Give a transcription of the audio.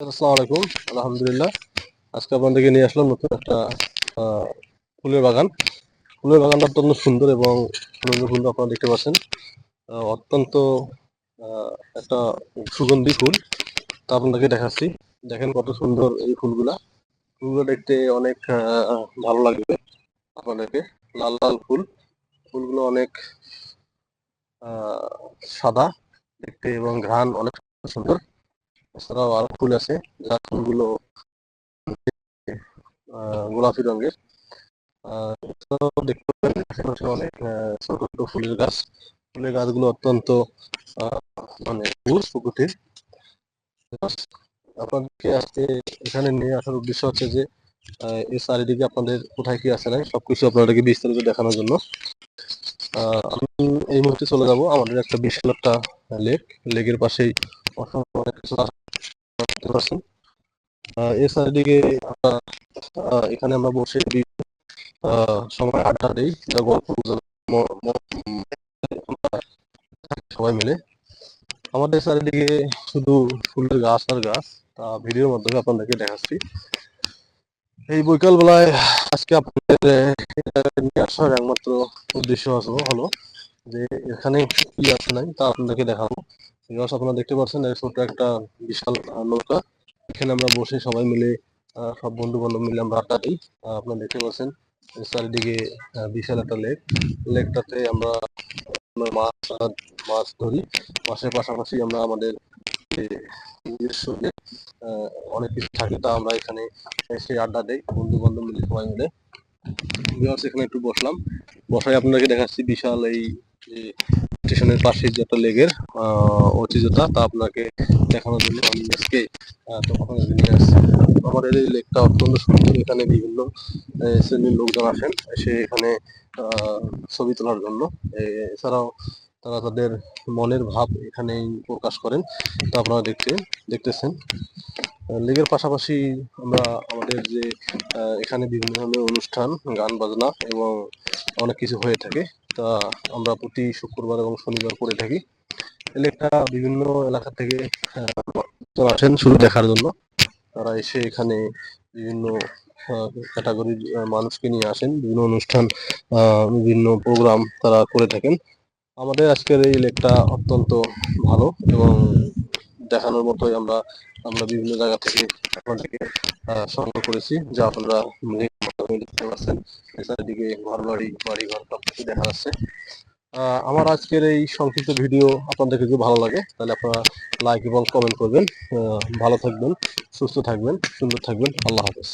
আসসালামু আলাইকুম। আলহামদুলিল্লাহ। আজকে আপনাদেরকে নিয়ে আসলাম নতুন একটা আহ, ফুলের বাগান। ফুলের বাগানটা অত্যন্ত সুন্দর এবং সুন্দর ফুল আপনারা দেখতে পাচ্ছেন। অত্যন্ত আহ, একটা সুগন্ধি ফুল। তা আপনাদেরকে দেখাচ্ছি। দেখেন কত সুন্দর এই ফুলগুলা। ফুলগুলো দেখতে অনেক ভালো লাগবে আপনাদেরকে। লাল লাল ফুল। ফুলগুলো অনেক আহ, সাদা দেখতে এবং ঘ্রাণ অনেক সুন্দর। এছাড়াও আরো ফুল আছে যার ফুলগুলো গোলাপি রঙের। এছাড়াও দেখতে পাবেন আশেপাশে অনেক ছোট ছোট ফুলের গাছ। ফুলের গাছগুলো অত্যন্ত আহ, মানে সবুজ প্রকৃতির। আপনাদেরকে আজকে এখানে নিয়ে আসার উদ্দেশ্য হচ্ছে যে এই চারিদিকে আপনাদের কোথায় কি আছে না সবকিছু আপনাদেরকে বিস্তারিত দেখানোর জন্য। আমি এই মুহূর্তে চলে যাব আমাদের একটা বিশাল একটা লেক। লেকের পাশেই অসংখ্য অনেক কিছু গাছ দেখতে পাচ্ছেন। এই চারিদিকে আমরা এখানে আমরা বসে সময় আড্ডা দিই, গল্প গুজব সবাই মিলে। আমাদের চারিদিকে শুধু ফুলের গাছ আর গাছ। তা ভিডিওর মাধ্যমে আপনাদেরকে দেখাচ্ছি। এই বৈকাল বেলায় আজকে আপনাদের নিয়ে আসার একমাত্র উদ্দেশ্য হলো যে এখানে কি আছে নাই তা আপনাদেরকে দেখাবো। বিকজ আপনারা দেখতে পাচ্ছেন এই ছোট্ট একটা বিশাল নৌকা। এখানে আমরা বসে সবাই মিলে সব বন্ধু বান্ধব মিলে আমরা আড্ডা দিই। আপনারা দেখতে পাচ্ছেন চারিদিকে বিশাল একটা লেক। লেকটাতে আমরা মাছ মাছ ধরি। মাছের পাশাপাশি আমরা আমাদের যে নিজস্ব যে অনেক কিছু থাকে তা আমরা এখানে এসে আড্ডা দেই বন্ধু বান্ধব মিলে সবাই মিলে। ভিউয়ার্স এখানে একটু বসলাম। বসায় আপনাকে দেখাচ্ছি বিশাল এই যে স্টেশনের পাশে যে একটা লেকের ঐতিহ্যতা তা আপনাকে দেখানোর জন্য আমি আজকে আপনাদের নিয়ে আসছি। আমাদের এই লেকটা অত্যন্ত সুন্দর। এখানে বিভিন্ন শ্রেণীর লোকজন আসেন এসে এখানে ছবি তোলার জন্য। এছাড়াও তারা তাদের মনের ভাব এখানেই প্রকাশ করেন। তা আপনারা দেখতেছেন। লেগের পাশাপাশি আমরা আমাদের যে এখানে বিভিন্ন ধরনের অনুষ্ঠান, গান বাজনা এবং অনেক কিছু হয়ে থাকে। তা আমরা প্রতি শুক্রবার এবং শনিবার করে থাকি। এই লেকটা বিভিন্ন এলাকা থেকে লোকজন আসেন শুধু দেখার জন্য। তারা এসে এখানে বিভিন্ন ক্যাটাগরির মানুষকে নিয়ে আসেন। বিভিন্ন অনুষ্ঠান, বিভিন্ন প্রোগ্রাম তারা করে থাকেন। আমাদের আজকের এই লেকটা অত্যন্ত ভালো এবং দেখানোর মতোই। আমরা আমরা বিভিন্ন জায়গা থেকে আপনাদেরকে সংগ্রহ করেছি যা আপনারা দেখতে পাচ্ছেন। চারিদিকে ঘর বাড়ি ঘর সবকিছু দেখা যাচ্ছে। আমার আজকের এই সংক্ষিপ্ত ভিডিও আপনাদের যদি ভালো লাগে তাহলে আপনারা লাইক এবং কমেন্ট করবেন। ভালো থাকবেন, সুস্থ থাকবেন, সুন্দর থাকবেন। আল্লাহ হাফেজ।